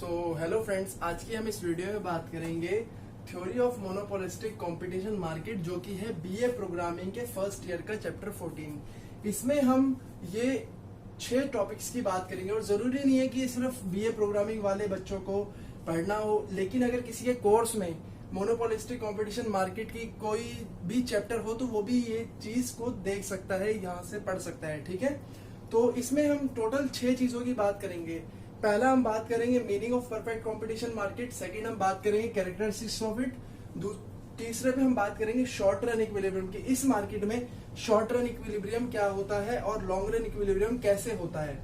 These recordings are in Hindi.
हेलो फ्रेंड्स, आज की हम इस वीडियो में बात करेंगे theory of monopolistic competition market, जो कि है बीए प्रोग्रामिंग के फर्स्ट ईयर का चैप्टर 14। इसमें हम ये 6 टॉपिक्स की बात करेंगे और जरूरी नहीं है कि सिर्फ बीए प्रोग्रामिंग वाले बच्चों को पढ़ना हो, लेकिन अगर किसी के कोर्स में मोनोपोलिस्टिक कंपटीशन मार्केट की कोई भी चैप्टर हो तो वो भी ये चीज को देख सकता है, यहाँ से पढ़ सकता है। ठीक है, तो इसमें हम टोटल 6 चीजों की बात करेंगे। पहला हम बात करेंगे meaning of perfect competition market, second हम बात करेंगे कैरेक्टरिस्टिक्स ऑफ इट, तीसरे पे हम बात करेंगे शॉर्ट रन इक्विलिब्रियम की। इस मार्केट में शॉर्ट रन इक्विलिब्रियम क्या होता है और लॉन्ग रन इक्विलिब्रियम कैसे होता है।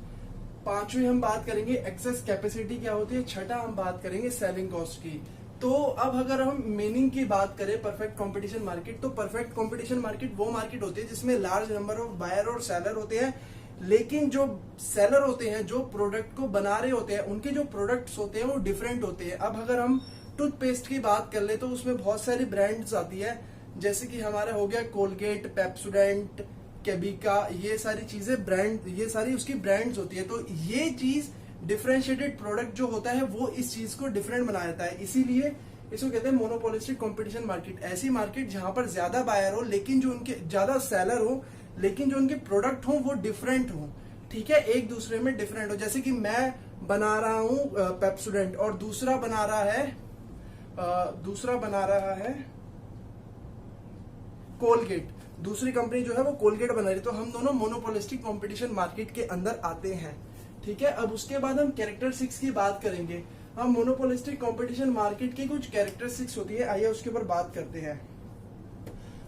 पांचवी हम बात करेंगे एक्सेस कैपेसिटी क्या होती है। छठा हम बात करेंगे सेलिंग कॉस्ट की। तो अब अगर हम मीनिंग की बात करें परफेक्ट कंपटीशन मार्केट, तो परफेक्ट कंपटीशन मार्केट वो मार्केट होती है जिसमें लार्ज नंबर ऑफ बायर और सेलर होते हैं, लेकिन जो सेलर होते हैं, जो प्रोडक्ट को बना रहे होते हैं, उनके जो प्रोडक्ट्स होते हैं वो डिफरेंट होते हैं। अब अगर हम टूथपेस्ट की बात कर ले तो उसमें बहुत सारी ब्रांड्स आती है, जैसे कि हमारा हो गया कोलगेट, पेप्सोडेंट, केबिका, ये सारी चीजें ब्रांड, ये सारी उसकी ब्रांड्स होती है। तो ये चीज डिफरेंशिएटेड प्रोडक्ट जो होता है वो इस चीज को डिफरेंट बना देता है, इसीलिए इसको कहते हैं मोनोपोलिस्टिक कंपटीशन मार्केट। ऐसी मार्केट जहां पर ज्यादा बायर हो लेकिन जो उनके ज्यादा सेलर हो, लेकिन जो उनके प्रोडक्ट हो वो डिफरेंट हो। ठीक है, एक दूसरे में डिफरेंट हो। जैसे कि मैं बना रहा हूं पेप्सोडेंट और दूसरा बना रहा है कोलगेट, दूसरी कंपनी जो है वो कोलगेट बना रही है, तो हम दोनों मोनोपोलिस्टिक कंपटीशन मार्केट के अंदर आते हैं। ठीक है, अब उसके बाद हम कैरेक्टरिस्टिक्स की बात करेंगे। हम मोनोपोलिस्टिक कंपटीशन मार्केट की कुछ कैरेक्टरिस्टिक्स होती है, आइए उसके ऊपर बात करते हैं।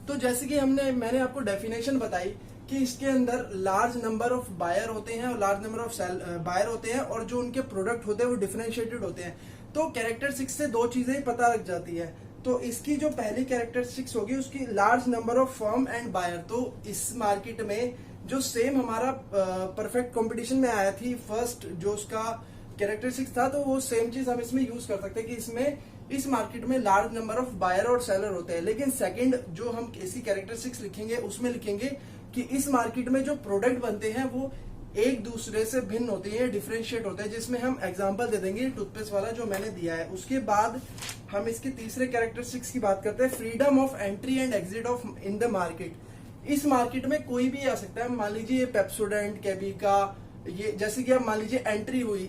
तो जैसे कि मैंने आपको डेफिनेशन बताई कि इसके अंदर लार्ज नंबर ऑफ बायर होते हैं और लार्ज नंबर ऑफ बायर होते हैं, और जो उनके प्रोडक्ट होते हैं वो डिफरेंशिएटेड होते हैं। तो कैरेक्टरिस्टिक्स से 2 चीजें पता लग जाती है। तो इसकी जो पहली कैरेक्टरिस्टिक्स होगी उसकी large number of firm and buyer. तो इस मार्केट में जो सेम हमारा परफेक्ट कंपटीशन में आया थी, फर्स्ट जो उसका कैरेक्टरिस्टिक्स था, तो वो सेम चीज हम इसमें यूज कर सकते हैं कि इसमें इस मार्केट में लार्ज नंबर ऑफ बायर और सेलर होते हैं। लेकिन सेकंड जो हम ऐसी कैरेक्टरिस्टिक्स लिखेंगे उसमें लिखेंगे कि इस मार्केट में जो प्रोडक्ट बनते हैं वो एक दूसरे से भिन्न होते हैं, डिफरेंशिएट होते हैं, जिसमें हम एग्जांपल दे देंगे टूथपेस्ट वाला जो मैंने दिया है। उसके बाद हम इसके तीसरे कैरेक्टरिस्टिक्स की बात करते हैं, freedom of entry and exit of in the market. इस मार्केट में कोई भी आ सकता है। मान लीजिए ये पेप्सोडेंट, केबिका, ये जैसे कि अब मान लीजिए एंट्री हुई,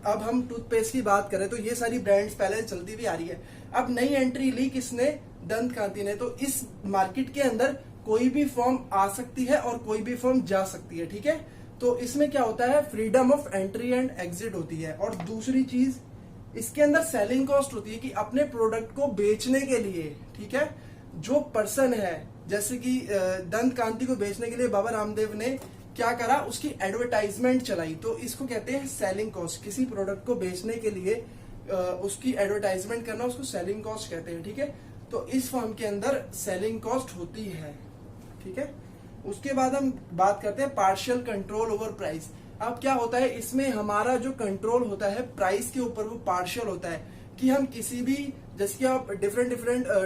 अब हम टूथपेस्ट की बात करें तो ये सारी ब्रांड्स पहले चलती भी आ रही है, अब नई एंट्री ली किसने, दंत कांति ने। तो इस मार्केट के अंदर कोई भी फर्म आ सकती है और कोई भी फर्म जा सकती है। ठीक है, तो इसमें क्या होता है, freedom of entry and exit होती है। और दूसरी चीज इसके अंदर सेलिंग कॉस्ट होती है कि अपने प्रोडक्ट को बेचने के लिए, ठीक है, जो पर्सन है, जैसे कि दंत कांति को बेचने के लिए बाबा रामदेव ने क्या करा, उसकी एडवर्टाइजमेंट चलाई, तो इसको कहते हैं सेलिंग कॉस्ट। किसी प्रोडक्ट को बेचने के लिए उसकी एडवर्टाइजमेंट करना, उसको सेलिंग कॉस्ट कहते हैं। ठीक है, तो इस फॉर्म के अंदर सेलिंग कॉस्ट होती है। ठीक है, उसके बाद हम बात करते हैं पार्शियल कंट्रोल ओवर प्राइस। अब क्या होता है, इसमें हमारा जो कंट्रोल होता है प्राइस के ऊपर वो पार्शियल होता है कि हम किसी भी, जैसे कि आप डिफरेंट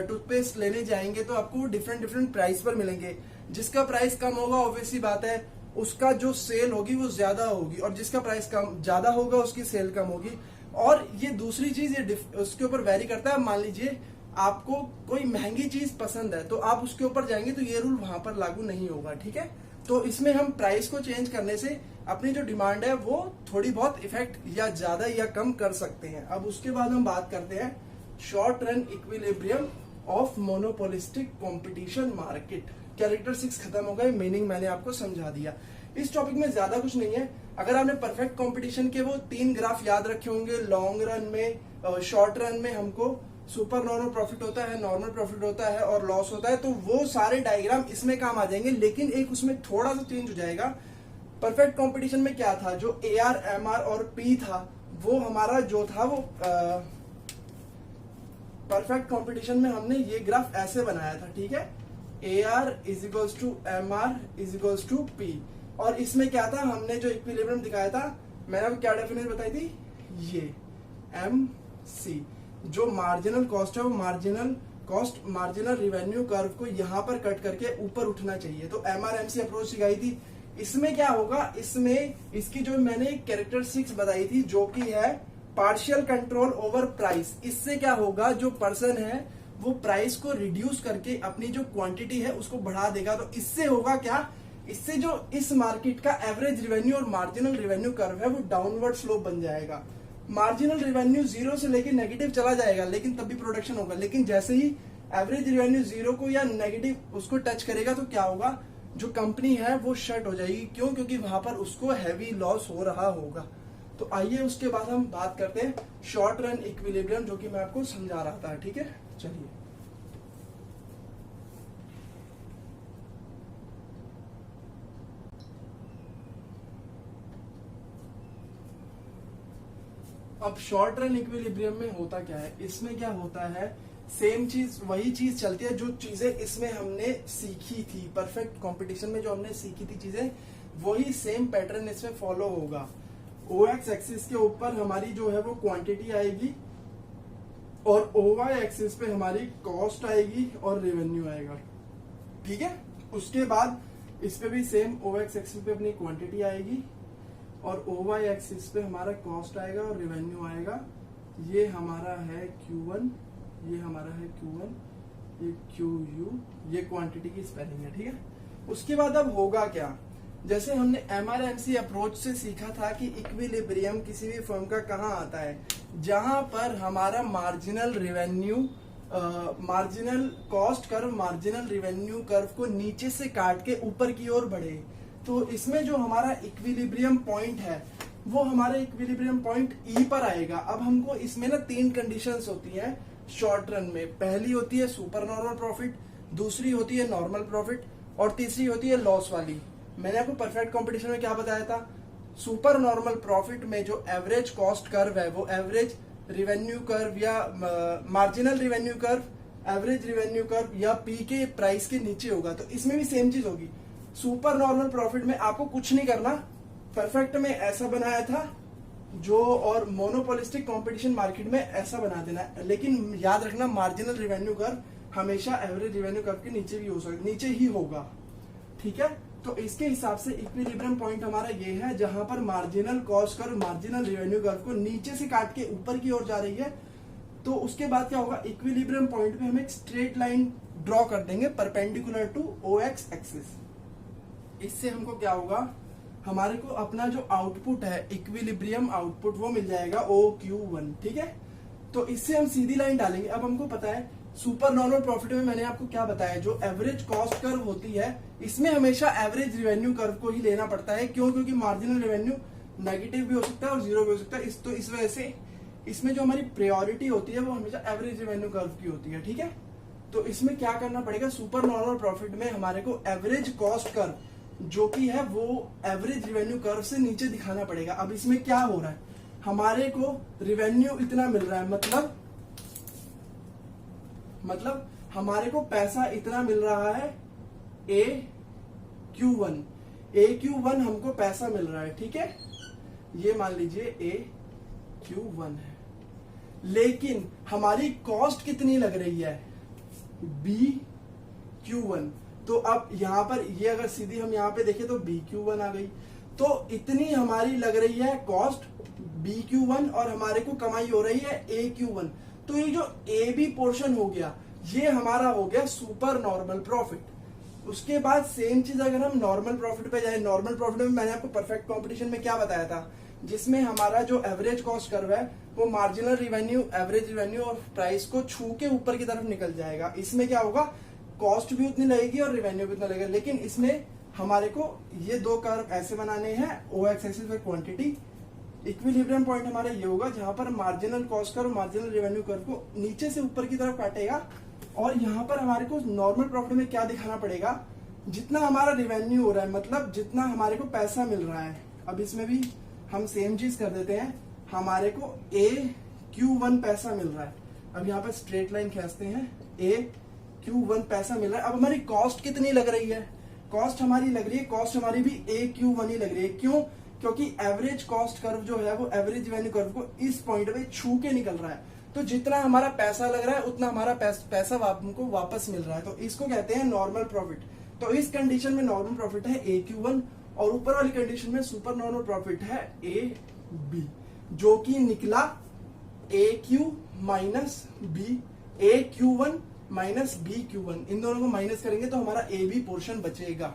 टूथपेस्ट लेने जाएंगे तो आपको डिफरेंट प्राइस पर मिलेंगे। जिसका प्राइस कम होगा ऑब्वियसली बात है उसका जो सेल होगी वो ज्यादा होगी, और जिसका प्राइस कम ज्यादा होगा उसकी सेल कम होगी। और ये दूसरी चीज ये उसके ऊपर वेरी करता है। मान लीजिए आपको कोई महंगी चीज पसंद है तो आप उसके ऊपर जाएंगे तो ये रूल वहां पर लागू नहीं होगा। ठीक है, तो इसमें हम प्राइस को चेंज करने से अपनी जो डिमांड है वो थोड़ी बहुत इफेक्ट या ज्यादा या कम कर सकते हैं। अब उसके बाद हम बात करते हैं short run equilibrium of monopolistic competition market. Characteristics खत्म हो गए, मीनिंग मैंने आपको समझा दिया। इस टॉपिक में ज्यादा कुछ नहीं है। अगर आपने परफेक्ट कंपटीशन के वो 3 ग्राफ याद रखे होंगे, लॉन्ग रन में, शॉर्ट रन में हमको सुपर नॉर्मल प्रॉफिट होता है, नॉर्मल प्रॉफिट होता है और लॉस होता है, तो वो सारे डायग्राम इसमें काम आ जाएंगे। लेकिन एक उसमें थोड़ा सा चेंज हो जाएगा। परफेक्ट कंपटीशन में क्या था, जो AR, MR और P था वो हमारा जो था वो परफेक्ट कंपटीशन में हमने ये ग्राफ ऐसे बनाया था। ठीक है, AR is equals to MR is equals to P। और इसमें क्या था, हमने जो इक्विलिब्रियम दिखाया था, मैंने आपको क्या डेफिनेशन बताई थी, ये MC, जो मार्जिनल कॉस्ट है वो मार्जिनल रिवेन्यू कर्व को यहाँ पर कट करके ऊपर उठना चाहिए। तो MRMC अप्रोच सिखाई थी। इसमें क्या होगा, इसमें इसकी जो मैंने कैरेक्टरिस्टिक्स बताई थी जो कि है पार्शियल कंट्रोल ओवर प्राइस। इससे क्या होगा, जो पर्सन है वो प्राइस को रिड्यूस करके अपनी जो क्वांटिटी है उसको बढ़ा देगा। तो इससे होगा क्या, इससे जो इस मार्केट का एवरेज रेवेन्यू और मार्जिनल रेवेन्यू कर्व है वो डाउनवर्ड स्लोप बन जाएगा। मार्जिनल रेवेन्यू जीरो से लेके नेगेटिव चला जाएगा, लेकिन तब भी प्रोडक्शन होगा। लेकिन जैसे ही एवरेज रेवेन्यू जीरो को या नेगेटिव उसको टच करेगा तो क्या होगा, जो कंपनी है वो शट हो जाएगी। क्यों? क्योंकि वहां पर उसको हैवी लॉस हो रहा होगा। तो आइए उसके बाद हम बात करते हैं शॉर्ट रन इक्विलिब्रियम, जो कि मैं आपको समझा रहा था। ठीक है, चलिए। अब शॉर्ट रन इक्विलिब्रियम में होता क्या है, इसमें क्या होता है, सेम चीज, वही चीज चलती है जो चीजें इसमें हमने सीखी थी। परफेक्ट कंपटीशन में जो हमने सीखी थी चीजें, वही सेम पैटर्न इसमें फॉलो होगा। OX एक्सिस के ऊपर हमारी जो है वो क्वांटिटी आएगी और OY एक्सिस पे हमारी कॉस्ट आएगी और रेवेन्यू आएगा। ठीक है, उसके बाद इस पे भी सेम OX एक्सिस पे अपनी क्वांटिटी आएगी और OY एक्सिस पे हमारा कॉस्ट आएगा और रेवेन्यू आएगा। ये हमारा है Q1, ये हमारा है Q1, ये QU, ये क्वांटिटी की स्पेलिंग है। ठीक है, उसके बाद अब होगा क्या, जैसे हमने MRMC अप्रोच से सीखा था कि इक्विलिब्रियम किसी भी फर्म का कहाँ आता है, जहां पर हमारा marginal revenue, marginal cost curve marginal revenue curve को नीचे से काट के ऊपर की ओर बढ़े। तो इसमें जो हमारा इक्विलिब्रियम पॉइंट है वो हमारा इक्विलिब्रियम पॉइंट ई पर आएगा। अब हमको इसमें ना 3 कंडीशंस होती हैं शॉर्ट रन में। पहली होती है सुपर नॉर्मल प्रॉफिट, दूसरी होती है नॉर्मल प्रॉफिट और तीसरी होती है लॉस वाली। मैंने आपको परफेक्ट कंपटीशन में क्या बताया था, सुपर नॉर्मल प्रॉफिट में जो एवरेज कॉस्ट कर्व है वो एवरेज रिवेन्यू कर्व या marginal revenue curve, average revenue curve या पी के प्राइस के नीचे होगा। तो इसमें भी सेम चीज होगी। सुपर नॉर्मल प्रॉफिट में आपको कुछ नहीं करना, परफेक्ट में ऐसा बनाया था जो, और मोनोपोलिस्टिक कंपटीशन मार्केट में ऐसा बना देना। लेकिन याद रखना मार्जिनल रिवेन्यू कर्व हमेशा एवरेज रिवेन्यू कर्व के नीचे भी हो सकता, नीचे ही होगा। ठीक है, तो इसके हिसाब से इक्विलिब्रियम पॉइंट हमारा ये है जहां पर marginal cost curve marginal revenue curve को नीचे से काट के ऊपर की ओर जा रही है। तो उसके बाद क्या होगा, इक्विलिब्रियम पॉइंट पे हम एक स्ट्रेट लाइन ड्रॉ कर देंगे परपेंडिकुलर टू OX एक्सिस। इससे हमको क्या होगा, हमारे को अपना जो आउटपुट है इक्विलिब्रियम आउटपुट वो मिल जाएगा OQ1। ठीक है, तो इससे हम सीधी लाइन डालेंगे। अब हमको पता है सुपर नॉर्मल प्रॉफिट में मैंने आपको क्या बताया, जो एवरेज कॉस्ट कर्व होती है इसमें हमेशा एवरेज रिवेन्यू कर्व को ही लेना पड़ता है। क्यों? क्योंकि मार्जिनल रेवेन्यू नेगेटिव भी हो सकता है और जीरो भी हो सकता है। तो इस वजह से इसमें जो हमारी प्रायोरिटी होती है वो हमेशा एवरेज रेवेन्यू कर्व की होती है। ठीक है, तो इसमें क्या करना पड़ेगा, सुपर नॉर्मल प्रॉफिट में हमारे को एवरेज कॉस्ट कर्व जो कि है वो एवरेज रेवेन्यू कर्व से नीचे दिखाना पड़ेगा। अब इसमें क्या हो रहा है, हमारे को रेवेन्यू इतना मिल रहा है, मतलब हमारे को पैसा इतना मिल रहा है AQ1 हमको पैसा मिल रहा है। ठीक है, ये मान लीजिए AQ1 है, लेकिन हमारी कॉस्ट कितनी लग रही है BQ1। तो अब यहां पर ये अगर सीधी हम यहां पे देखें तो BQ1 आ गई। तो इतनी हमारी लग रही है कॉस्ट BQ1 और हमारे को कमाई हो रही है AQ1। तो ये जो AB पोर्शन हो गया ये हमारा हो गया सुपर नॉर्मल प्रॉफिट। उसके बाद सेम चीज अगर हम नॉर्मल प्रॉफिट पे जाए, नॉर्मल प्रॉफिट में मैंने आपको परफेक्ट कंपटीशन में क्या बताया था, जिसमें हमारा जो एवरेज कॉस्ट कर्व है वो मार्जिनल रिवेन्यू, एवरेज रिवेन्यू और प्राइस को छू के ऊपर की तरफ निकल जाएगा। इसमें क्या होगा, कॉस्ट भी उतनी लगेगी और रेवेन्यू भी उतना लगेगा। लेकिन इसमें हमारे को ये दो कर्व ऐसे बनाने हैं, OX एक्सिस पे क्वांटिटी। इक्विलिब्रियम पॉइंट हमारा ये होगा जहां पर marginal cost curve marginal revenue curve को नीचे से ऊपर की तरफ काटेगा। और यहाँ पर हमारे को नॉर्मल प्रॉफिट में क्या दिखाना पड़ेगा, जितना हमारा रेवेन्यू हो रहा है, मतलब जितना हमारे को पैसा मिल रहा है। अब इसमें भी हम सेम चीज कर देते हैं, हमारे को AQ1 पैसा मिल रहा है। अब यहाँ पर स्ट्रेट लाइन खींचते हैं, AQ1 पैसा मिल रहा है। अब हमारी कॉस्ट कितनी लग रही है, कॉस्ट हमारी लग रही है, कॉस्ट हमारी भी AQ1 ही लग रही है। क्यों? क्योंकि एवरेज कॉस्ट कर्व जो है वो एवरेज रेवेन्यू कर्व को इस पॉइंट पे छू के निकल रहा है। तो जितना हमारा पैसा लग रहा है उतना हमारा पैसा हमको वापस मिल रहा है। तो इसको कहते हैं नॉर्मल प्रॉफिट। तो इस कंडीशन में नॉर्मल प्रॉफिट है AQ1 और ऊपर वाली कंडीशन में सुपर नॉर्मल प्रॉफिट है AB। जो कि निकला AQ माइनस बी, AQ1 माइनस BQ1, इन दोनों को माइनस करेंगे तो हमारा AB पोर्शन बचेगा।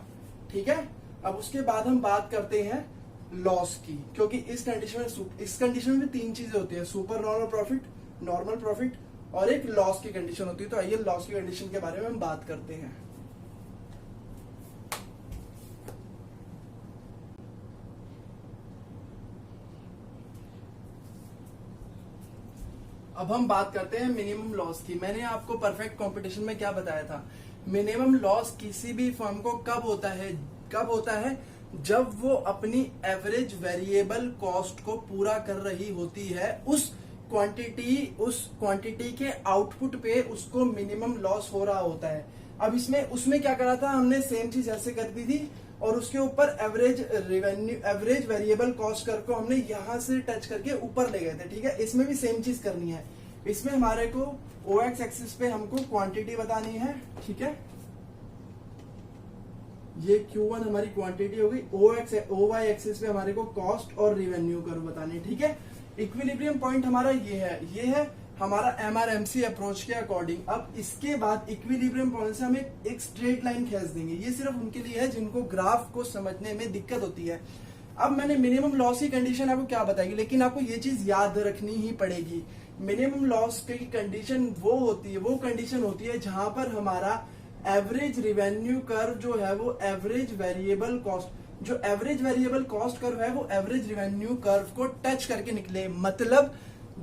ठीक है, अब उसके बाद हम बात करते हैं लॉस की, क्योंकि इस कंडीशन में 3 चीजें होती है, सुपर नॉर्मल प्रॉफिट और एक लॉस की कंडीशन होती है। तो आइए लॉस की कंडीशन के बारे में हम बात करते हैं। अब हम बात करते हैं मिनिमम लॉस की। मैंने आपको परफेक्ट कंपटीशन में क्या बताया था, मिनिमम लॉस किसी भी फर्म को कब होता है जब वो अपनी एवरेज वेरिएबल कॉस्ट को पूरा कर रही होती है, उस क्वांटिटी के आउटपुट पे उसको मिनिमम लॉस हो रहा होता है। अब उसमें क्या करा था हमने, सेम चीज ऐसे कर दी थी और उसके ऊपर एवरेज वेरिएबल कॉस्ट कर को हमने यहां से टच करके ऊपर ले गए थे। ठीक है, इसमें भी सेम चीज करनी है। इसमें हमारे को OX एक्सिस पे हमको क्वांटिटी बतानी है। ठीक है, ये Q1 हमारी क्वांटिटी हो गई, OY एक्सिस पे हमारे को कॉस्ट और रिवेन्यू कर्व बतानी है। ठीक है, इक्विलिब्रियम पॉइंट हमारा ये है हमारा MRMC अप्रोच के अकॉर्डिंग। अब इसके बाद इक्विलिब्रियम पॉइंट से हम एक स्ट्रेट लाइन खींच देंगे। ये सिर्फ उनके लिए है जिनको ग्राफ को समझने में दिक्कत होती है। अब मैंने मिनिमम लॉस की कंडीशन आपको क्या बताएगी, लेकिन आपको ये चीज याद रखनी ही पड़ेगी। मिनिमम लॉस की कंडीशन वो कंडीशन होती है जहां पर हमारा एवरेज रिवेन्यू कर्व जो है वो एवरेज वेरिएबल कॉस्ट कर्व है वो एवरेज रिवेन्यू कर्व को टच करके निकले। मतलब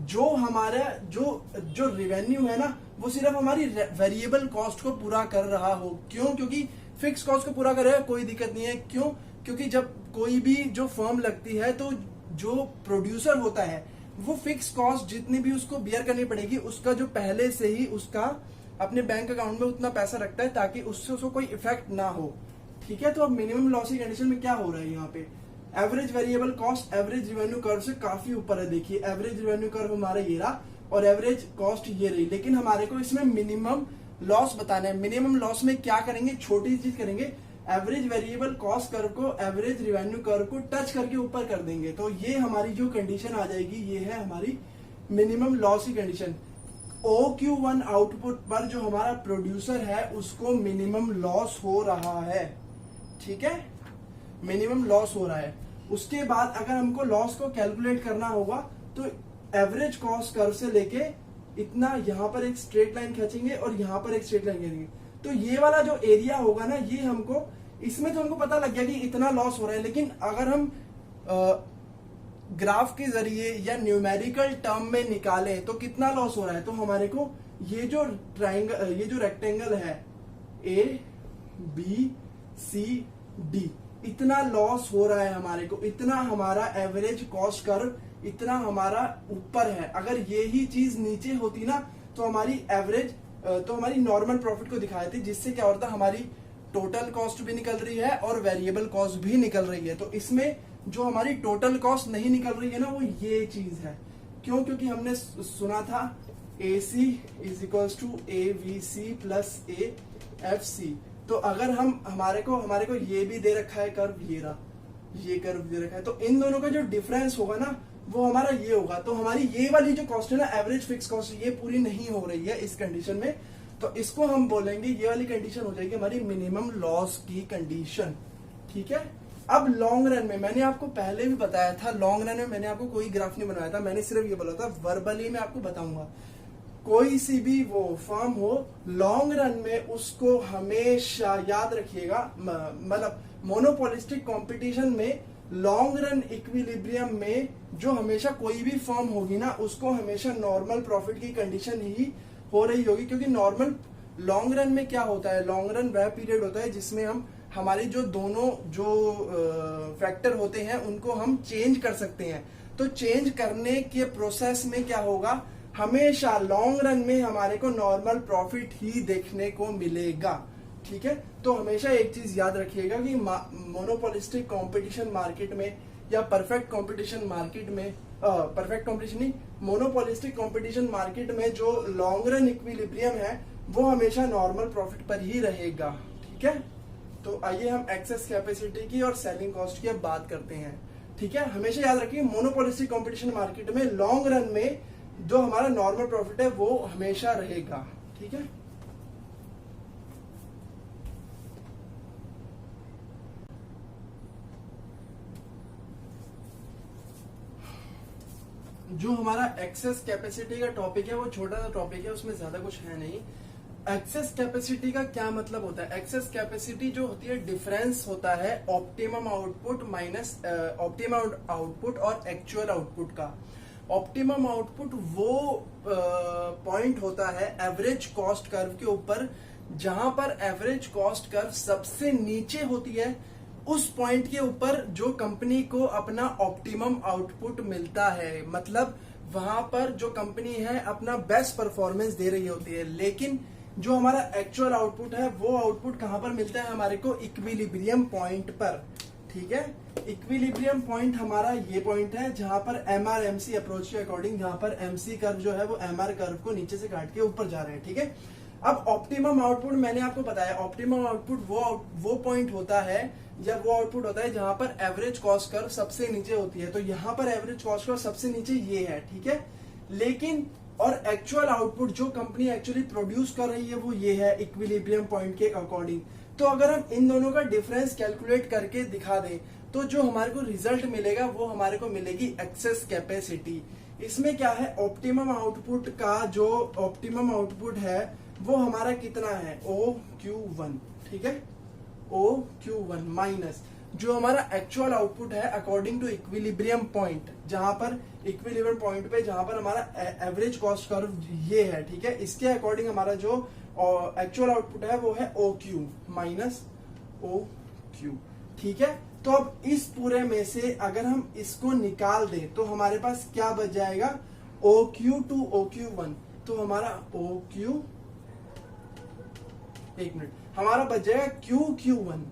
जो हमारा जो रिवेन्यू है ना वो सिर्फ हमारी वेरिएबल कॉस्ट को पूरा कर रहा हो। क्यों? क्योंकि फिक्स कॉस्ट को पूरा कर रहा है, कोई दिक्कत नहीं है। क्यों? क्योंकि जब कोई भी जो फर्म लगती है तो जो प्रोड्यूसर होता है वो फिक्स कॉस्ट जितनी भी उसको बियर करनी पड़ेगी, उसका जो पहले से ही उसका अपने बैंक अकाउंट में उतना पैसा रखता है ताकि उससे उसको कोई इफेक्ट ना हो। ठीक है, तो अब मिनिमम लॉस की कंडीशन में क्या हो रहा है, यहाँ पे average variable cost average revenue curve से काफी ऊपर है। देखिए एवरेज रिवेन्यू कर्व हमारा ये रहा और एवरेज कॉस्ट ये रही, लेकिन हमारे को इसमें मिनिमम लॉस बताना है। मिनिमम लॉस में क्या करेंगे, छोटी चीज करेंगे, एवरेज वेरिएबल कॉस्ट कर्व को एवरेज रिवेन्यू कर्व को टच करके ऊपर कर देंगे। तो ये हमारी जो कंडीशन आ जाएगी, ये है हमारी मिनिमम लॉस की कंडीशन। OQ1 आउटपुट पर जो हमारा प्रोड्यूसर है उसको मिनिमम लॉस हो रहा है। ठीक है, मिनिमम लॉस हो रहा है। उसके बाद अगर हमको लॉस को कैलकुलेट करना होगा तो एवरेज कॉस्ट कर्व से लेके इतना यहाँ पर एक स्ट्रेट लाइन खींचेंगे और यहाँ पर एक स्ट्रेट लाइन खींचेंगे। तो ये वाला जो एरिया होगा ना, ये हमको इसमें तो हमको पता लग गया कि इतना लॉस हो रहा है, लेकिन अगर हम ग्राफ के जरिए या न्यूमेरिकल टर्म में निकालें तो कितना लॉस हो रहा है, तो हमारे को ये जो रेक्टेंगल है ABCD, इतना लॉस हो रहा है हमारे को, इतना हमारा एवरेज कॉस्ट कर्व इतना हमारा ऊपर है। अगर ये ही चीज नीचे होती ना तो हमारी नॉर्मल प्रॉफिट को दिखाई थी, जिससे क्या होता, हमारी टोटल कॉस्ट भी निकल रही है और वेरिएबल कॉस्ट भी निकल रही है। तो इसमें जो हमारी टोटल कॉस्ट नहीं निकल रही है ना, वो ये चीज है। क्यों? क्योंकि हमने सुना था AC is equals to AVC plus AFC। तो अगर हमारे को ये भी दे रखा है कर्व, ये कर्व दे रखा है, तो इन दोनों का जो डिफरेंस होगा ना वो हमारा ये होगा। तो हमारी ये वाली जो कॉस्ट है ना, एवरेज फिक्स कॉस्ट, ये पूरी नहीं हो रही है इस कंडीशन में। तो इसको हम बोलेंगे, ये वाली कंडीशन हो जाएगी हमारी मिनिमम लॉस की कंडीशन। ठीक है, अब लॉन्ग रन में मैंने आपको पहले भी बताया था, लॉन्ग रन में मैंने आपको कोई ग्राफ नहीं बनाया था, मैंने सिर्फ ये बोला था वर्बली में आपको बताऊंगा। कोई सी भी वो फर्म हो, लॉन्ग रन में उसको हमेशा याद रखिएगा, मतलब मोनोपोलिस्टिक कंपटीशन में लॉन्ग रन इक्विलिब्रियम में जो हमेशा कोई भी फर्म होगी ना, उसको हमेशा नॉर्मल प्रॉफिट की कंडीशन ही हो रही होगी। क्योंकि नॉर्मल लॉन्ग रन में क्या होता है, लॉन्ग रन वह पीरियड होता है जिसमें हम हमारे जो दोनों फैक्टर होते हैं उनको हम चेंज कर सकते हैं। तो चेंज करने के प्रोसेस में क्या होगा, हमेशा लॉन्ग रन में हमारे को नॉर्मल प्रॉफिट ही देखने को मिलेगा। ठीक है, तो हमेशा एक चीज याद रखिएगा कि मोनोपोलिस्टिक कंपटीशन मार्केट में या परफेक्ट कंपटीशन मार्केट में, परफेक्ट कंपटीशन नहीं, मोनोपोलिस्टिक कंपटीशन मार्केट में जो लॉन्ग रन इक्विलिब्रियम है वो हमेशा नॉर्मल प्रॉफिट पर ही रहेगा। ठीक है, तो आइए हम एक्सेस कैपेसिटी की और सेलिंग कॉस्ट की अब बात करते हैं। ठीक है, हमेशा याद रखिए मोनोपोलिस्टिक कंपटीशन मार्केट में लॉन्ग रन में जो हमारा नॉर्मल प्रॉफिट है वो हमेशा रहेगा। ठीक है, जो हमारा एक्सेस कैपेसिटी का टॉपिक है वो छोटा सा टॉपिक है, उसमें ज्यादा कुछ है नहीं। एक्सेस कैपेसिटी का क्या मतलब होता है? एक्सेस कैपेसिटी जो होती है डिफरेंस होता है optimum output minus optimum output और एक्चुअल आउटपुट का। ऑप्टिमम आउटपुट वो पॉइंट होता है एवरेज कॉस्ट कर्व के ऊपर, जहां पर एवरेज कॉस्ट कर्व सबसे नीचे होती है, उस पॉइंट के ऊपर जो कंपनी को अपना ऑप्टिमम आउटपुट मिलता है। मतलब वहां पर जो कंपनी है अपना बेस्ट परफॉर्मेंस दे रही होती है। लेकिन जो हमारा एक्चुअल आउटपुट है वो आउटपुट कहां पर मिलता है हमारे को? इक्विलिब्रियम पॉइंट पर। ठीक है, इक्विलिब्रियम पॉइंट हमारा ये पॉइंट है जहां पर MRMC अप्रोच के अकॉर्डिंग, जहां पर MC कर्व जो है वो MR कर्व को नीचे से काट के ऊपर जा रहे हैं। ठीक है, अब ऑप्टिमम आउटपुट मैंने आपको बताया, ऑप्टिमम आउटपुट वो पॉइंट होता है या वो आउटपुट होता है जहां पर एवरेज कॉस्ट कर्व सबसे नीचे होती है। तो यहां पर एवरेज कॉस्ट कर्व सबसे नीचे ये है। ठीक है, लेकिन और एक्चुअल आउटपुट जो कंपनी एक्चुअली प्रोड्यूस कर रही है वो ये है इक्विलिब्रियम पॉइंट के अकॉर्डिंग। तो अगर हम इन दोनों का डिफरेंस कैलकुलेट करके दिखा दें तो जो हमारे को रिजल्ट मिलेगा वो हमारे को मिलेगी एक्सेस कैपेसिटी। इसमें क्या है, ऑप्टिमम आउटपुट का जो ऑप्टिमम आउटपुट है वो हमारा कितना है? OQ1। ठीक है, OQ1 माइनस जो हमारा एक्चुअल आउटपुट है अकॉर्डिंग टू इक्विलिब्रियम पॉइंट, जहां पर इक्विलिब्रियम पॉइंट पे जहां पर हमारा एवरेज कॉस्ट कर्व ये है। ठीक है, इसके अकॉर्डिंग हमारा जो एक्चुअल आउटपुट है वो है OQ माइनस OQ। ठीक है, तो अब इस पूरे में से अगर हम इसको निकाल दें तो हमारे पास क्या बच जाएगा? OQ to OQ1। तो हमारा OQ, एक मिनट, हमारा बच जाएगा QQ1।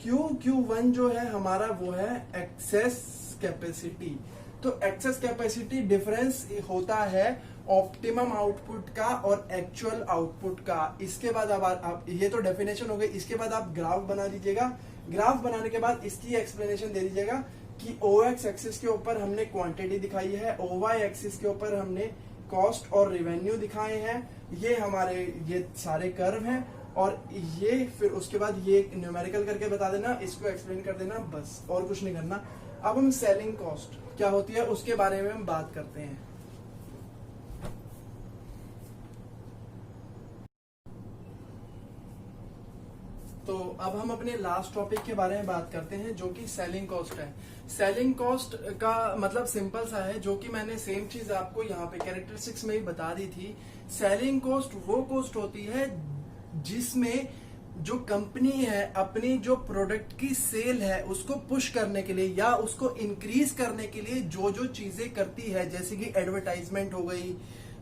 QQ1 जो है हमारा वो है एक्सेस कैपेसिटी। तो एक्सेस कैपेसिटी डिफरेंस होता है ऑप्टिमम आउटपुट का और एक्चुअल आउटपुट का। इसके बाद अब आप ये तो डेफिनेशन हो गई, इसके बाद आप ग्राफ बना लीजिएगा। ग्राफ बनाने के बाद इसकी एक्सप्लेनेशन दे दीजिएगा कि OX एक्सिस के ऊपर हमने क्वांटिटी दिखाई है, OY एक्सिस के ऊपर हमने कॉस्ट और रेवेन्यू दिखाए हैं। ये हमारे ये सारे कर्व हैं और ये फिर उसके बाद ये न्यूमेरिकल करके बता देना, इसको एक्सप्लेन कर देना, बस और कुछ नहीं करना। अब हम सेलिंग कॉस्ट क्या होती है उसके बारे में हम बात करते हैं। तो अब हम अपने लास्ट टॉपिक के बारे में बात करते हैं जो कि सेलिंग कॉस्ट है। सेलिंग कॉस्ट का मतलब सिंपल सा है, जो कि मैंने सेम चीज आपको यहाँ पे कैरेक्टरिस्टिक्स में ही बता दी थी। सेलिंग कॉस्ट वो कॉस्ट होती है जिसमें जो कंपनी है अपनी जो प्रोडक्ट की सेल है उसको पुश करने के लिए या उसको इंक्रीज करने के लिए जो जो चीजें करती है, जैसे कि एडवर्टाइजमेंट हो गई,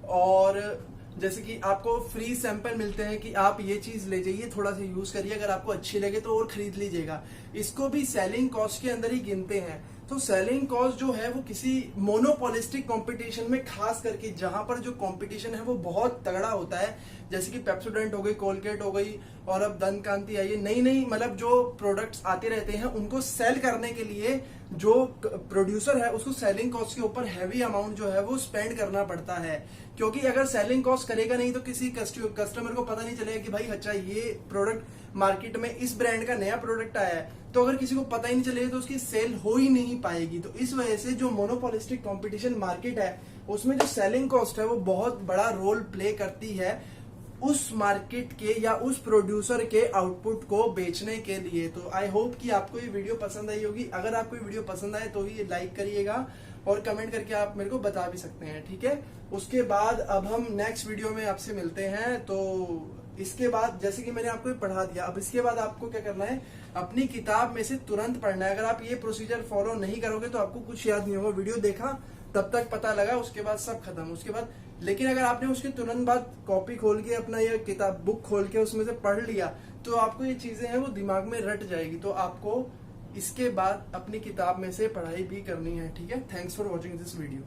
और जैसे कि आपको फ्री सैंपल मिलते हैं कि आप ये चीज ले जाइए, थोड़ा सा यूज करिए, अगर आपको अच्छी लगे तो और खरीद लीजिएगा, इसको भी सेलिंग कॉस्ट के अंदर ही गिनते हैं। तो सेलिंग कॉस्ट जो है वो किसी मोनोपोलिस्टिक कंपटीशन में, खास करके जहां पर जो कंपटीशन है वो बहुत तगड़ा होता है, जैसे कि पेप्सोडेंट हो गई, कोलगेट हो गई, और अब दंत कांति आई है, नई नई मतलब जो प्रोडक्ट्स आते रहते हैं उनको सेल करने के लिए जो प्रोड्यूसर है उसको सेलिंग कॉस्ट के ऊपर हैवी अमाउंट जो है वो स्पेंड करना पड़ता है। क्योंकि अगर सेलिंग कॉस्ट करेगा नहीं तो किसी कस्टमर को पता नहीं चलेगा कि भाई अच्छा ये प्रोडक्ट मार्केट में इस ब्रांड का नया प्रोडक्ट आया है, तो अगर किसी को पता ही नहीं चलेगा तो उसकी सेल हो ही नहीं पाएगी। तो इस वजह से जो मोनोपोलिस्टिक कंपटीशन मार्केट है उसमें जो सेलिंग कॉस्ट है वो बहुत बड़ा रोल प्ले करती है उस मार्केट के या उस प्रोड्यूसर के आउटपुट को बेचने के लिए। तो आई होप कि आपको ये वीडियो पसंद आई होगी। अगर आपको ये वीडियो पसंद आए तो ही लाइक करिएगा और कमेंट करके आप मेरे को बता भी सकते हैं, ठीक है। उसके बाद अब हम नेक्स्ट वीडियो में आपसे मिलते हैं। तो इसके बाद जैसे कि मैंने आपको पढ़ा दिया, अब इसके बाद आपको क्या करना है, अपनी किताब में से तुरंत पढ़ना है। अगर आप ये प्रोसीजर फॉलो नहीं करोगे तो आपको कुछ याद नहीं होगा। वीडियो देखा तब तक पता लगा, उसके बाद सब खत्म। उसके बाद लेकिन अगर आपने उसके तुरंत बाद कॉपी खोल के अपना ये किताब बुक खोल के उसमें से पढ़ लिया तो आपको ये चीजें हैं वो दिमाग में रट जाएगी। तो आपको इसके बाद अपनी किताब में से पढ़ाई भी करनी है, ठीक है। Thanks for watching this video.